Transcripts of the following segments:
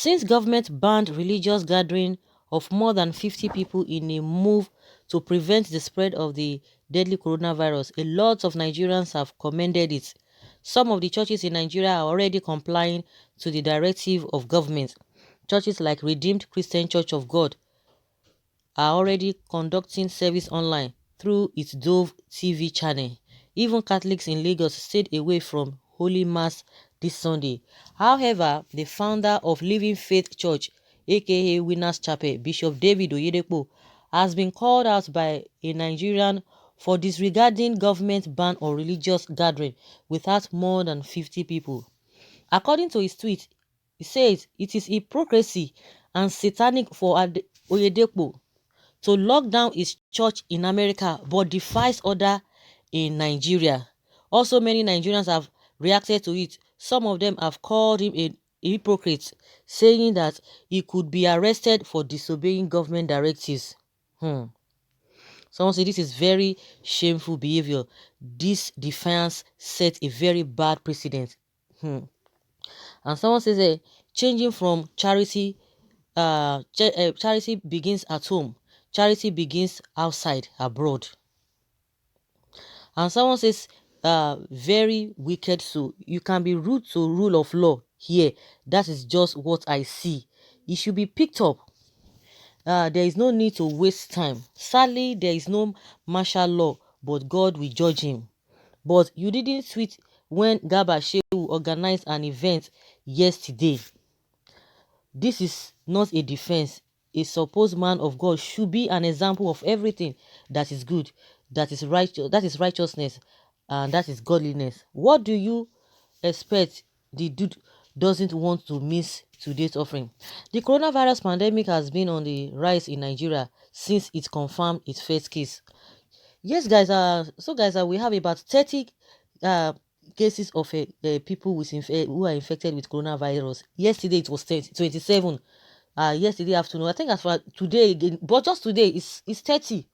Since government banned religious gathering of more than 50 people in a move to prevent the spread of the deadly coronavirus, a lot of Nigerians have commended it. Some of the churches in Nigeria are already complying to the directive of government. Churches like Redeemed Christian Church of God are already conducting service online through its Dove TV channel. Even Catholics in Lagos stayed away from Holy Mass this Sunday. However, the founder of Living Faith Church, aka Winners Chapel, Bishop David Oyedepo, has been called out by a Nigerian for disregarding government ban on religious gathering without more than 50 people. According to his tweet, he says it is hypocrisy and satanic for Oyedepo to lock down his church in America but defies order in Nigeria. Also, many Nigerians have reacted to it. Some of them have called him a hypocrite, saying that he could be arrested for disobeying government directives. Someone said this is very shameful behavior. This defiance set a very bad precedent. And someone says changing from charity, charity begins at home. Charity begins outside, abroad. And someone says, very wicked soul. You can be rude to rule of law here. That is just what I see. It should be picked up. There is no need to waste time. Sadly, there is no martial law, but God will judge him. But you didn't tweet when Garba Shehu organized an event yesterday. This is not a defense. A supposed man of God should be an example of everything that is good, that is righteousness, and that is godliness. What do you expect the dude doesn't want to miss today's offering? The coronavirus pandemic has been on the rise in Nigeria since it confirmed its first case. Yes, guys. We have about 30 cases of people who are infected with coronavirus. Yesterday it was 27. Yesterday afternoon, I think as for today again, but just today it's 30.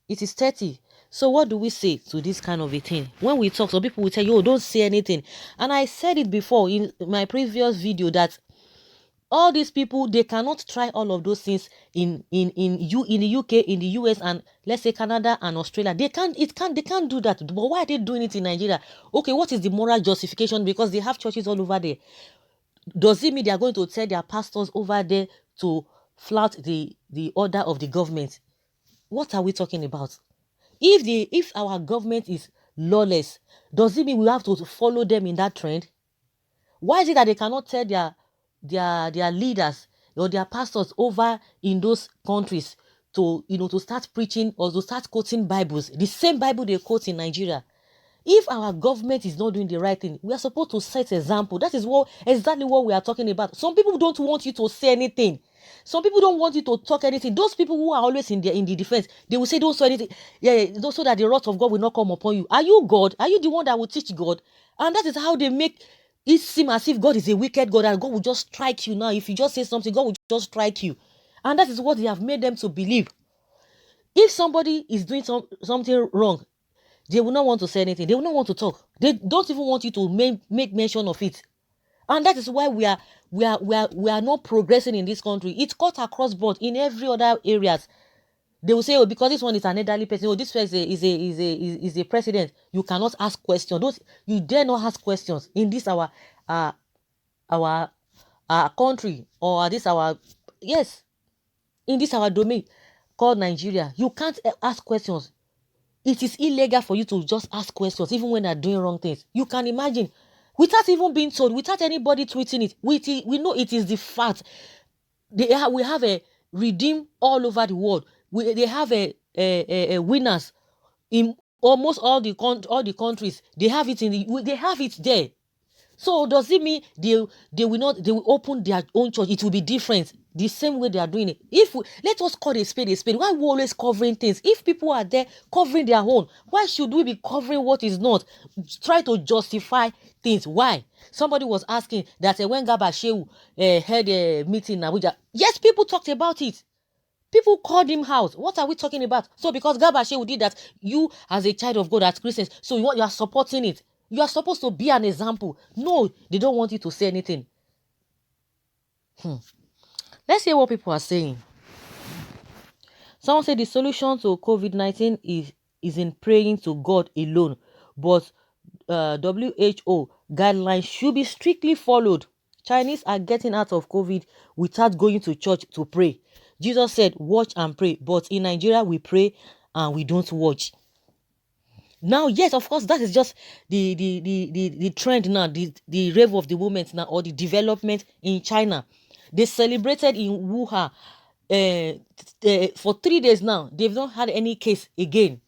It is 30. So what do we say to this kind of a thing? When we talk, some people will tell you, oh, don't say anything. And I said it before in my previous video that all these people, they cannot try all of those things in the UK, in the US, and let's say Canada and Australia. They can't do that. But why are they doing it in Nigeria? Okay, what is the moral justification? Because they have churches all over there. Does it mean they are going to tell their pastors over there to flout the order of the government? What are we talking about? If our government is lawless, does it mean we have to follow them in that trend? Why is it that they cannot tell their leaders or their pastors over in those countries to start preaching or to start quoting Bibles, the same Bible they quote in Nigeria? If our government is not doing the right thing, we are supposed to set example. That is exactly what we are talking about. Some people don't want you to say anything. Some people don't want you to talk anything. Those people who are always in the defense, they will say don't say anything. So that the wrath of God will not come upon you. Are you God? Are you the one that will teach God? And that is how they make it seem as if God is a wicked God and God will just strike you now. If you just say something, God will just strike you. And that is what they have made them to believe. If somebody is doing something wrong, they will not want to say anything. They will not want to talk. They don't even want you to make mention of it. And that is why we are not progressing in this country. It's cut across board in every other areas. They will say, oh, because this one is an elderly person, oh, this person is a president. You cannot ask questions. You dare not ask questions in this our country, or in this our domain called Nigeria. You can't ask questions. It is illegal for you to just ask questions, even when they're doing wrong things. You can imagine, without even being told, without anybody tweeting it. We know it is the fact. We have a redeem all over the world. They have a winners in almost all the countries. They have it they have it there. So does it mean they will open their own church? It will be different, the same way they are doing it. Let us call a spade a spade. Why are we always covering things? If people are there covering their own, why should we be covering what is not? Try to justify things. Why? Somebody was asking that when Garba Shehu had a meeting in Abuja, yes, people talked about it. People called him out. What are we talking about? So because Garba Shehu did that, you as a child of God, as Christians, so you are supporting it. You are supposed to be an example. No, they don't want you to say anything. Let's hear what people are saying. Someone said the solution to COVID-19 is in praying to God alone, but WHO guidelines should be strictly followed. Chinese are getting out of COVID without going to church to pray. Jesus said, watch and pray. But in Nigeria, we pray and we don't watch. Now, yes, of course, that is just the trend now, the rave of the moment now, or the development in China. They celebrated in Wuhan for 3 days now. They've not had any case again.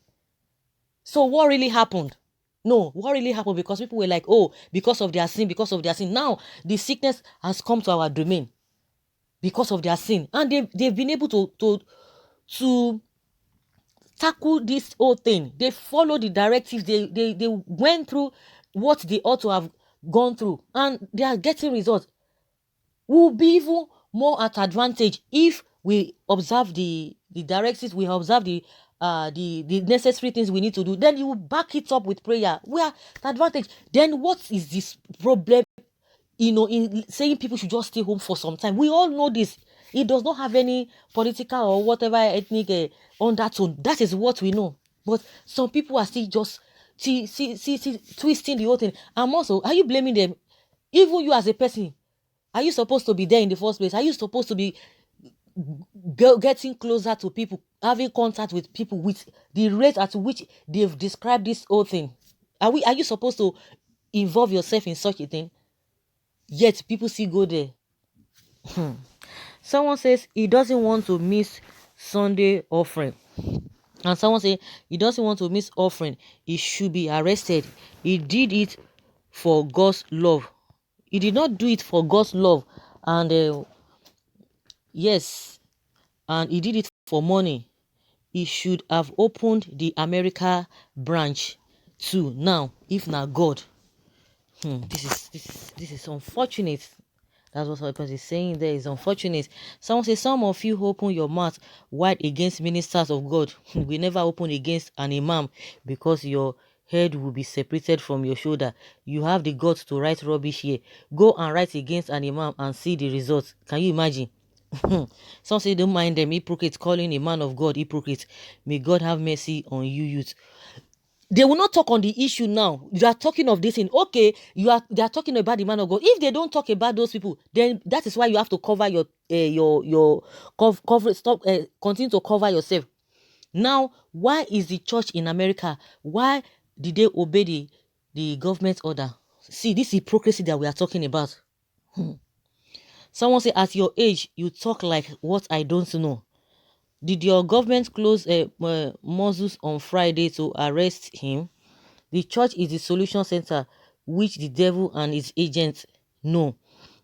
So what really happened? No, what really happened? Because people were like, oh, because of their sin, because of their sin. Now the sickness has come to our domain because of their sin, and they've been able to tackle this whole thing. They followed the directives. They went through what they ought to have gone through, and they are getting results. We'll be even more at advantage if we observe the directives, we observe the necessary things we need to do. Then you will back it up with prayer. We are at advantage. Then what is this problem, in saying people should just stay home for some time? We all know this. It does not have any political or whatever ethnic undertone. That is what we know. But some people are still just twisting the whole thing. And also, are you blaming them? Even you as a person, are you supposed to be there in the first place? Are you supposed to be getting closer to people, having contact with people with the rate at which they've described this whole thing? Are you supposed to involve yourself in such a thing? Yet people still go there. Someone says he doesn't want to miss Sunday offering. And someone says he doesn't want to miss offering. He should be arrested. He did it for God's love. He did not do it for God's love. And yes, and he did it for money. He should have opened the America branch too. Now, if not God, this is unfortunate. That's what the person is saying there. Is unfortunate. Someone says, some of you open your mouth wide against ministers of God. We never open against an imam, because your head will be separated from your shoulder. You have the guts to write rubbish here. Go and write against an imam and see the results. Can you imagine? Some say don't mind them hypocrites calling a man of God hypocrite. May God have mercy on you youth. They will not talk on the issue now. You are talking of this thing. Okay, they are talking about the man of God. If they don't talk about those people, then that is why you have to cover your cover. Stop. Continue to cover yourself. Now, why is the church in America? Why did they obey the government order? See, this hypocrisy that we are talking about. Someone say, at your age, you talk like what I don't know. Did your government close Moses on Friday to arrest him? The church is the solution center, which the devil and his agents know.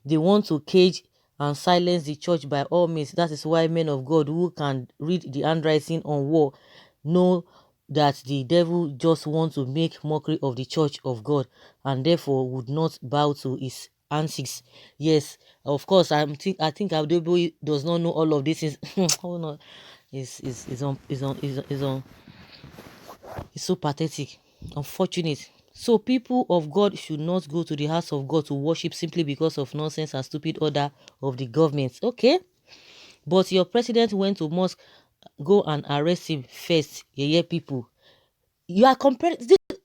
They want to cage and silence the church by all means. That is why men of God who can read the handwriting on wall know that the devil just wants to make mockery of the church of God, and therefore would not bow to his antics. Yes, of course, I think Oyedepo does not know all of this. Oh no, it's so pathetic, unfortunate. So people of God should not go to the house of God to worship simply because of nonsense and stupid order of the government. Okay, but your president went to mosque. Go and arrest him first. Yeah, people. You are comparing.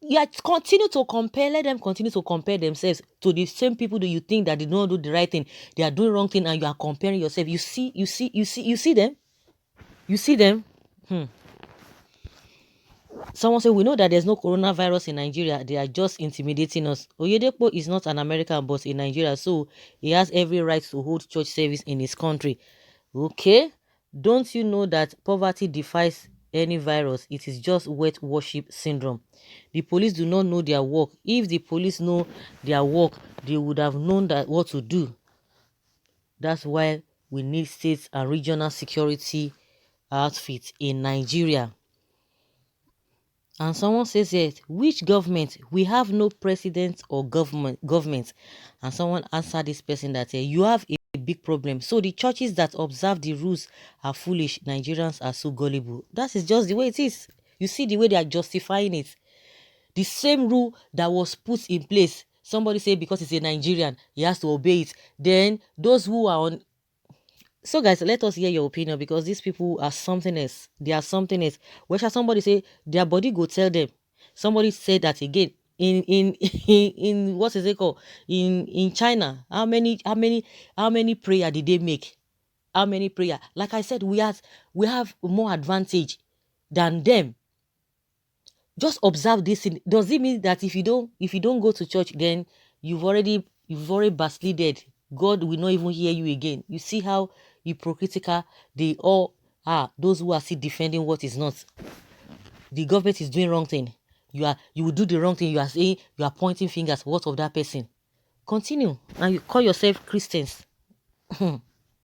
You are continue to compare. Let them continue to compare themselves to the same people that you think that they don't do the right thing. They are doing wrong thing, and you are comparing yourself. You see them. You see them. Someone said, we know that there's no coronavirus in Nigeria. They are just intimidating us. Oyedepo is not an American but in Nigeria, so he has every right to hold church service in his country. Okay? Don't you know that poverty defies any virus? It is just wet worship syndrome. The police do not know their work. If the police know their work, they would have known that what to do. That's why we need state and regional security outfits in Nigeria. And someone says, yes, which government? We have no president or government. And someone answered this person that you have a big problem. So the churches that observe the rules are foolish. Nigerians are so gullible. That is just the way it is. You see the way they are justifying it. The same rule that was put in place. Somebody say because it's a Nigerian, he has to obey it. Then those who are So guys, let us hear your opinion, because these people are something else. They are something else. Where shall somebody say their body go tell them? Somebody said that again. In in what is it called? In China, how many prayer did they make? How many prayer? Like I said, we have more advantage than them. Just observe this thing. Does it mean that if you don't go to church, then you've already backslided? God will not even hear you again. You see how hypocritical they all are. Those who are still defending what is not. The government is doing wrong thing. You will do the wrong thing. You are saying, you are pointing fingers. What of that person? Continue, and you call yourself Christians.